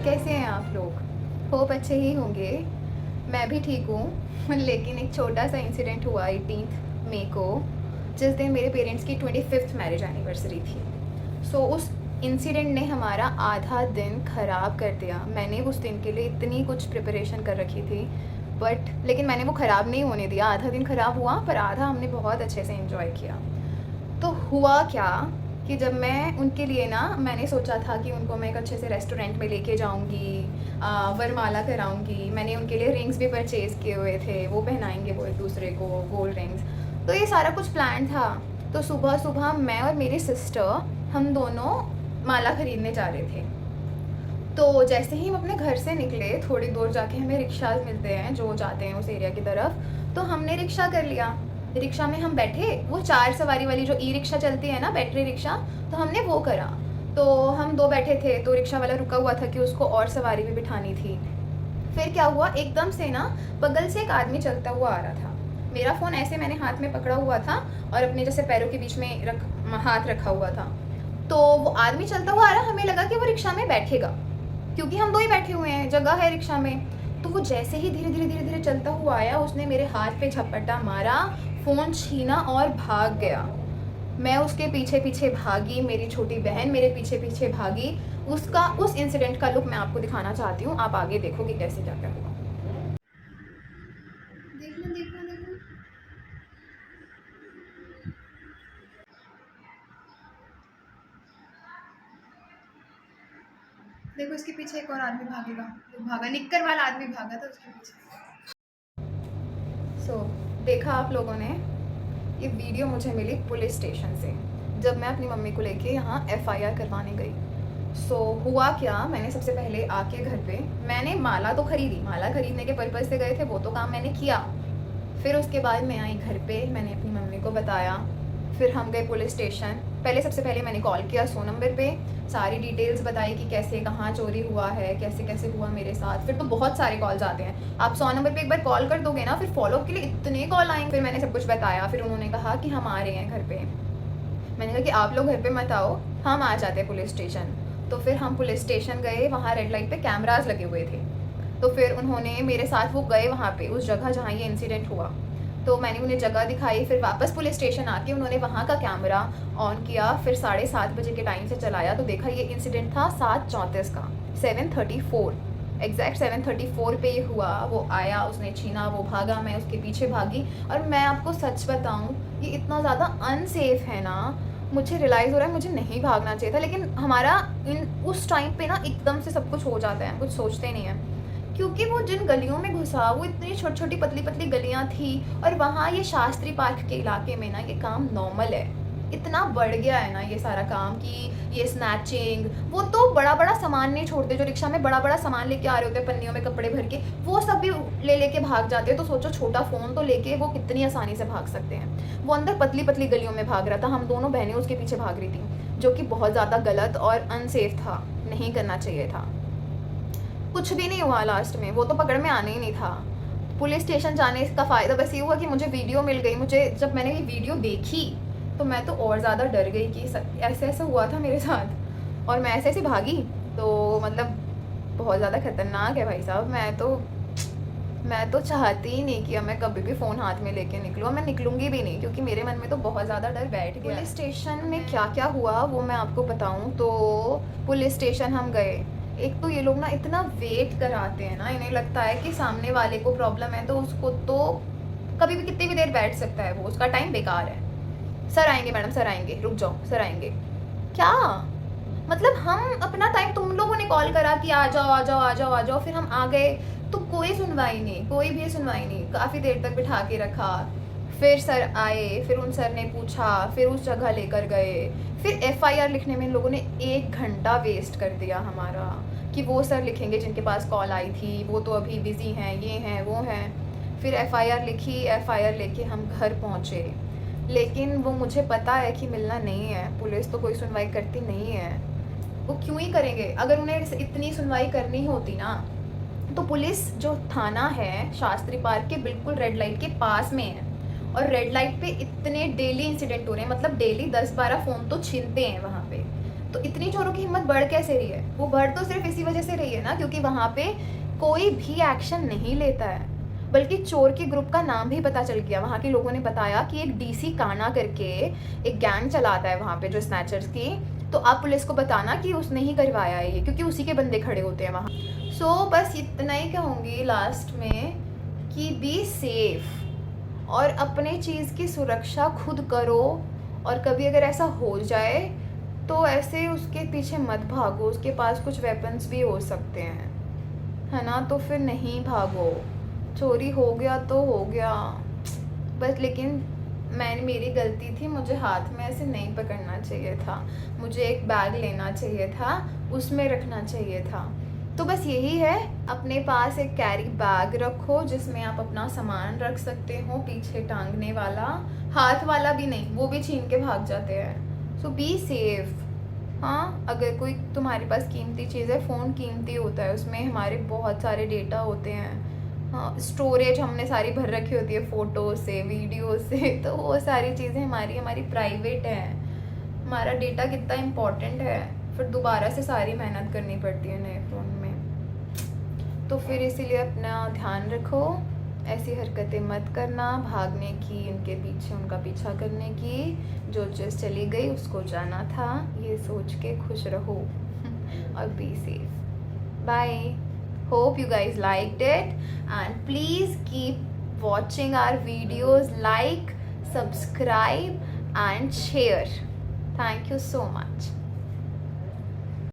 कैसे हैं आप लोग? होप अच्छे ही होंगे। मैं भी ठीक हूँ लेकिन एक छोटा सा इंसिडेंट हुआ 18 मई को, जिस दिन मेरे पेरेंट्स की 25th मैरिज एनिवर्सरी थी। उस इंसिडेंट ने हमारा आधा दिन ख़राब कर दिया। मैंने उस दिन के लिए इतनी कुछ प्रिपरेशन कर रखी थी, बट लेकिन मैंने वो ख़राब नहीं होने दिया। आधा दिन ख़राब हुआ पर आधा हमने बहुत अच्छे से एंजॉय किया। तो हुआ क्या कि जब मैं उनके लिए ना, मैंने सोचा था कि उनको मैं एक अच्छे से रेस्टोरेंट में लेके जाऊंगी, वरमाला कराऊंगी। मैंने उनके लिए रिंग्स भी परचेज़ किए हुए थे, वो पहनाएंगे वो एक दूसरे को, गोल्ड रिंग्स। तो ये सारा कुछ प्लान था। तो सुबह सुबह मैं और मेरी सिस्टर, हम दोनों माला ख़रीदने जा रहे थे। तो जैसे ही हम अपने घर से निकले, थोड़ी दूर जाके हमें रिक्शा मिलते हैं जो जाते हैं उस एरिया की तरफ। तो हमने रिक्शा कर लिया। रिक्शा में हम बैठे, वो 4 सवारी वाली जो ई रिक्शा चलती है ना, बैटरी रिक्शा, तो हमने वो करा। तो हम 2 बैठे थे, तो रिक्शा वाला रुका हुआ था कि उसको और सवारी भी बिठानी थी। फिर क्या हुआ, एकदम से ना बगल से एक आदमी चलता हुआ आ रहा था। मेरा फ़ोन ऐसे मैंने हाथ में पकड़ा हुआ था और अपने जैसे पैरों के बीच में हाथ रखा हुआ था। तो वो आदमी चलता हुआ आ रहा, हमें लगा कि वो रिक्शा में बैठेगा क्योंकि हम 2 ही बैठे हुए हैं, जगह है रिक्शा में। तो वो जैसे ही धीरे धीरे धीरे धीरे चलता हुआ आया, उसने मेरे हाथ पे झपट्टा मारा, फ़ोन छीना और भाग गया। मैं उसके पीछे पीछे भागी, मेरी छोटी बहन मेरे पीछे पीछे भागी। उस इंसिडेंट का लुक मैं आपको दिखाना चाहती हूँ, आप आगे देखो कि कैसे क्या क्या हुआ। देखना देखना देखना, देखो इसके पीछे एक और आदमी भागेगा। वो भागा, निक्कर वाला आदमी भागा था उसके पीछे। देखा आप लोगों ने, ये वीडियो मुझे मिली पुलिस स्टेशन से, जब मैं अपनी मम्मी को लेके यहाँ एफआईआर करवाने गई। हुआ क्या, मैंने सबसे पहले आके घर पे मैंने माला तो खरीदी, माला खरीदने के पर्पज़ से गए थे, वो तो काम मैंने किया। फिर उसके बाद मैं आई घर पे, मैंने अपनी मम्मी को बताया। फिर हम गए पुलिस स्टेशन। सबसे पहले मैंने कॉल किया 100 नंबर पे, सारी डिटेल्स बताई कि कैसे कहाँ चोरी हुआ है, कैसे कैसे हुआ मेरे साथ। फिर तो बहुत सारे कॉल्स आते हैं, आप 100 नंबर पे एक बार कॉल कर दोगे ना, फिर फॉलोअप के लिए इतने कॉल आएंगे। फिर मैंने सब कुछ बताया। फिर उन्होंने कहा कि हम आ रहे हैं घर पे। मैंने कहा कि आप लोग घर पे मत आओ, हम आ जाते हैं पुलिस स्टेशन। तो फिर हम पुलिस स्टेशन गए, वहाँ रेड लाइट पे कैमराज लगे हुए थे। तो फिर उन्होंने मेरे साथ, वो गए वहाँ पे उस जगह जहाँ ये इंसिडेंट हुआ। तो मैंने उन्हें जगह दिखाई। फिर वापस पुलिस स्टेशन आके उन्होंने वहाँ का कैमरा ऑन किया। फिर 7:30 बजे के टाइम से चलाया, तो देखा ये इंसिडेंट था 7:34 का, 7:34 एग्जैक्ट 7:34 पे ये हुआ। वो आया, उसने छीना, वो भागा, मैं उसके पीछे भागी। और मैं आपको सच बताऊँ, ये इतना ज़्यादा अनसेफ है ना, मुझे रियलाइज़ हो रहा है मुझे नहीं भागना चाहिए था। लेकिन हमारा उस टाइम पे ना एकदम से सब कुछ हो जाता है, कुछ सोचते नहीं है। क्योंकि वो जिन गलियों में घुसा, वो इतनी छोटी छोटी पतली पतली गलियां थी, और वहाँ ये शास्त्री पार्क के इलाके में ना ये काम नॉर्मल है। इतना बढ़ गया है ना ये सारा काम कि ये स्नैचिंग, वो तो बड़ा बड़ा सामान नहीं छोड़ते, जो रिक्शा में बड़ा बड़ा सामान लेके आ रहे होते हैं पन्नियों में कपड़े भर के, वो सब भी ले लेके भाग जाते हैं। तो सोचो, छोटा फ़ोन तो लेके वो कितनी आसानी से भाग सकते हैं। वो अंदर पतली पतली गलियों में भाग रहा था, हम दोनों बहनें उसके पीछे भाग रही थी, जो कि बहुत ज़्यादा गलत और अनसेफ था, नहीं करना चाहिए था। कुछ भी नहीं हुआ लास्ट में, वो तो पकड़ में आने ही नहीं था। पुलिस स्टेशन जाने का फ़ायदा बस ये हुआ कि मुझे वीडियो मिल गई। मुझे जब मैंने ये वीडियो देखी तो मैं तो और ज़्यादा डर गई कि ऐसे ऐसा हुआ था मेरे साथ, और मैं ऐसे ऐसे भागी। तो मतलब बहुत ज़्यादा ख़तरनाक है भाई साहब। मैं तो चाहती ही नहीं कि मैं कभी भी फ़ोन हाथ में लेके निकलूँ, मैं निकलूँगी भी नहीं, क्योंकि मेरे मन में तो बहुत ज़्यादा डर बैठ गया। पुलिस स्टेशन में क्या क्या हुआ वो मैं आपको बताऊँ। तो पुलिस स्टेशन हम गए। एक तो ये लोग ना इतना वेट कराते हैं ना, इन्हें लगता है कि सामने वाले को प्रॉब्लम है तो उसको तो कभी भी कितनी भी देर बैठ सकता है, वो उसका टाइम बेकार है। सर आएंगे, मैडम सर आएंगे, रुक जाओ सर आएंगे। क्या मतलब, हम अपना टाइम, तुम लोगों ने कॉल करा कि आ जाओ आ जाओ आ जाओ आ जाओ, फिर हम आ गए तो कोई सुनवाई नहीं, कोई भी सुनवाई नहीं। काफ़ी देर तक बिठा के रखा। फिर सर आए, फिर उन सर ने पूछा, फिर उस जगह लेकर गए। फिर एफआईआर लिखने में इन लोगों ने 1 घंटा वेस्ट कर दिया हमारा, कि वो सर लिखेंगे जिनके पास कॉल आई थी, वो तो अभी बिज़ी हैं, ये हैं वो हैं। फिर एफआईआर लिखी, एफआईआर लेके हम घर पहुँचे। लेकिन वो मुझे पता है कि मिलना नहीं है, पुलिस तो कोई सुनवाई करती नहीं है। वो क्यों ही करेंगे? अगर उन्हें इतनी सुनवाई करनी होती ना, तो पुलिस जो थाना है शास्त्री पार्क के बिल्कुल रेड लाइट के पास में है, और रेड लाइट पे इतने डेली इंसिडेंट हो रहे हैं, मतलब डेली 10-12 फ़ोन तो छीनते हैं वहाँ पे। तो इतनी चोरों की हिम्मत बढ़ कैसे रही है? वो बढ़ तो सिर्फ इसी वजह से रही है ना, क्योंकि वहाँ पे कोई भी एक्शन नहीं लेता है, बल्कि चोर के ग्रुप का नाम भी पता चल गया। वहाँ के लोगों ने बताया कि एक डीसी काना करके एक गैंग चलाता है वहाँ पे जो स्नैचर्स की, तो आप पुलिस को बताना कि उसने ही करवाया है ये, क्योंकि उसी के बंदे खड़े होते हैं वहाँ। सो बस इतना ही कहूँगी लास्ट में कि बी सेफ और अपने चीज़ की सुरक्षा खुद करो, और कभी अगर ऐसा हो जाए तो ऐसे उसके पीछे मत भागो, उसके पास कुछ वेपन्स भी हो सकते हैं, है ना, तो फिर नहीं भागो। चोरी हो गया तो हो गया बस, लेकिन मेरी गलती थी, मुझे हाथ में ऐसे नहीं पकड़ना चाहिए था, मुझे एक बैग लेना चाहिए था, उसमें रखना चाहिए था। तो बस यही है, अपने पास एक कैरी बैग रखो जिसमें आप अपना सामान रख सकते हो, पीछे टांगने वाला, हाथ वाला भी नहीं, वो भी छीन के भाग जाते हैं। सो बी सेफ। हाँ, अगर कोई तुम्हारे पास कीमती चीज़ है, फ़ोन कीमती होता है, उसमें हमारे बहुत सारे डेटा होते हैं। हाँ, स्टोरेज हमने सारी भर रखी होती है फ़ोटो से, वीडियो से, तो वो सारी चीज़ें हमारी प्राइवेट हैं। हमारा डेटा कितना इम्पोर्टेंट है, फिर दोबारा से सारी मेहनत करनी पड़ती है नए फ़ोन में। तो फिर इसीलिए अपना ध्यान रखो, ऐसी हरकतें मत करना, भागने की, उनके पीछे उनका पीछा करने की, जो चीज़ चली गई उसको जाना था, ये सोच के खुश रहो और be safe. Bye. Hope you guys liked it and please keep watching our videos, like, subscribe and share. Thank you so much.